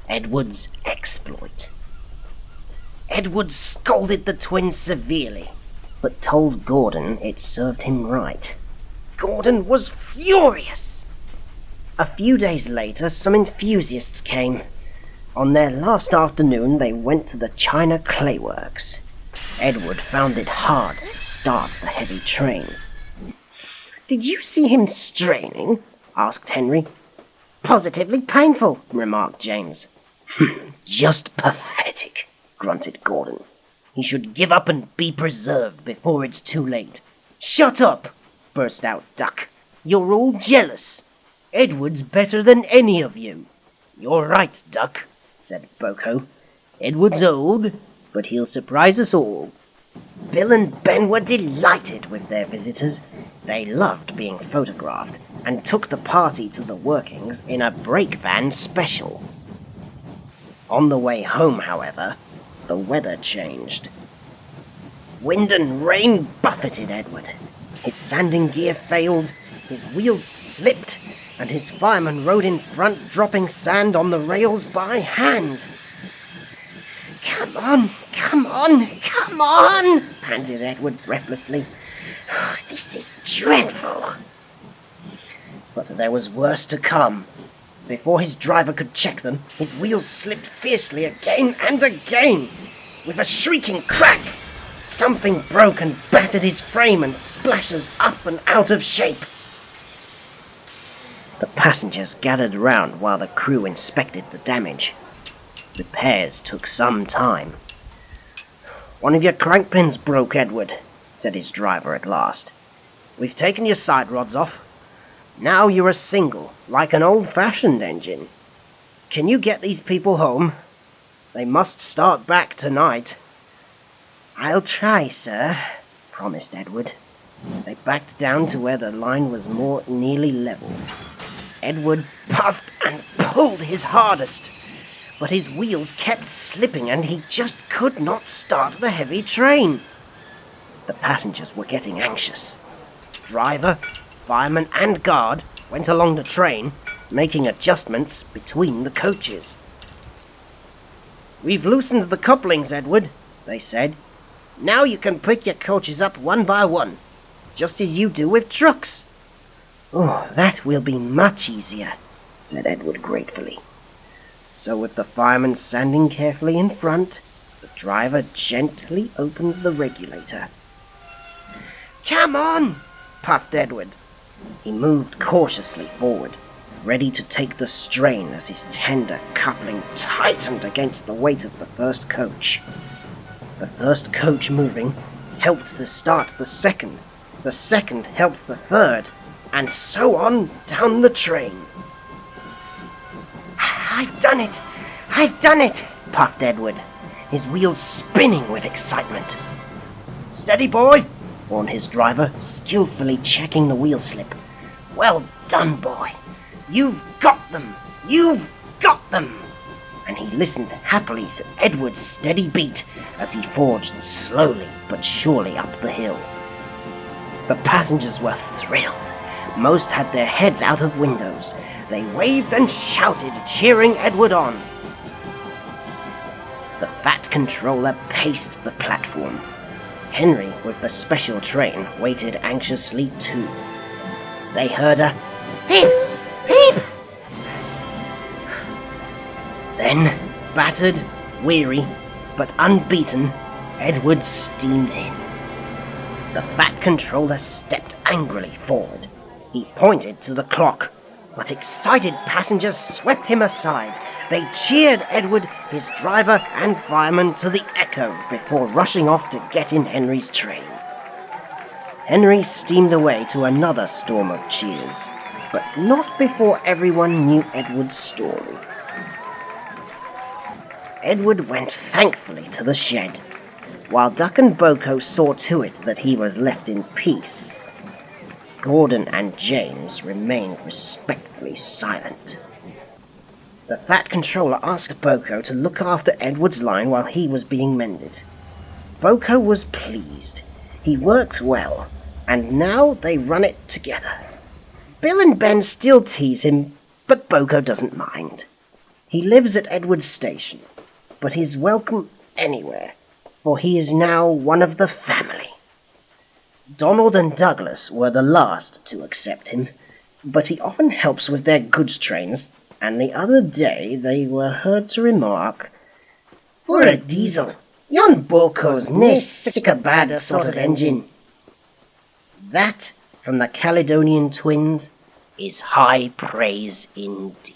Edward's exploit. Edward scolded the twins severely, but told Gordon it served him right. Gordon was furious. A few days later, some enthusiasts came. On their last afternoon, they went to the China Clay Works. Edward found it hard to start the heavy train. "Did you see him straining?" asked Henry. "Positively painful," remarked James. "Just pathetic," grunted Gordon. "He should give up and be preserved before it's too late." "Shut up!" burst out Duck. "You're all jealous. Edward's better than any of you." "You're right, Duck," said Boko. "Edward's old, but he'll surprise us all." Bill and Ben were delighted with their visitors. They loved being photographed and took the party to the workings in a brake van special. On the way home, however, the weather changed. Wind and rain buffeted Edward. His sanding gear failed, his wheels slipped, and his fireman rode in front, dropping sand on the rails by hand. "Come on, come on, come on!" panted Edward breathlessly. "This is dreadful." But there was worse to come. Before his driver could check them, his wheels slipped fiercely again and again. With a shrieking crack, something broke and battered his frame and splashed us up and out of shape. The passengers gathered round while the crew inspected the damage. Repairs took some time. "One of your crankpins broke, Edward," said his driver at last. "We've taken your side rods off. Now you're a single, like an old-fashioned engine. Can you get these people home? They must start back tonight." "I'll try, sir," promised Edward. They backed down to where the line was more nearly level. Edward puffed and pulled his hardest, but his wheels kept slipping and he just could not start the heavy train. The passengers were getting anxious. Driver, fireman and guard went along the train, making adjustments between the coaches. "We've loosened the couplings, Edward," they said. "Now you can pick your coaches up one by one, just as you do with trucks." "Oh, that will be much easier," said Edward gratefully. So with the fireman standing carefully in front, the driver gently opened the regulator. "Come on!" puffed Edward. He moved cautiously forward, ready to take the strain as his tender coupling tightened against the weight of the first coach. The first coach moving helped to start the second helped the third, and so on down the train. "I've done it! I've done it!" puffed Edward, his wheels spinning with excitement. "Steady, boy!" warned his driver, skillfully checking the wheel slip. "Well done, boy! You've got them! You've got them!" And he listened happily to Edward's steady beat as he forged slowly but surely up the hill. The passengers were thrilled. Most had their heads out of windows. They waved and shouted, cheering Edward on. The Fat Controller paced the platform. Henry, with the special train, waited anxiously too. They heard a peep, peep. Then, battered, weary, but unbeaten, Edward steamed in. The Fat Controller stepped angrily forward. He pointed to the clock, but excited passengers swept him aside. They cheered Edward, his driver and fireman to the echo before rushing off to get in Henry's train. Henry steamed away to another storm of cheers, but not before everyone knew Edward's story. Edward went thankfully to the shed, while Duck and Boko saw to it that he was left in peace. Gordon and James remained respectfully silent. The Fat Controller asked Boko to look after Edward's line while he was being mended. Boko was pleased. He worked well, and now they run it together. Bill and Ben still tease him, but Boko doesn't mind. He lives at Edwards Station, but he's welcome anywhere, for he is now one of the family. Donald and Douglas were the last to accept him, but he often helps with their goods trains, and the other day they were heard to remark, "For a diesel, yon Boco's nae sic a bad sort of engine." That, from the Caledonian twins, is high praise indeed.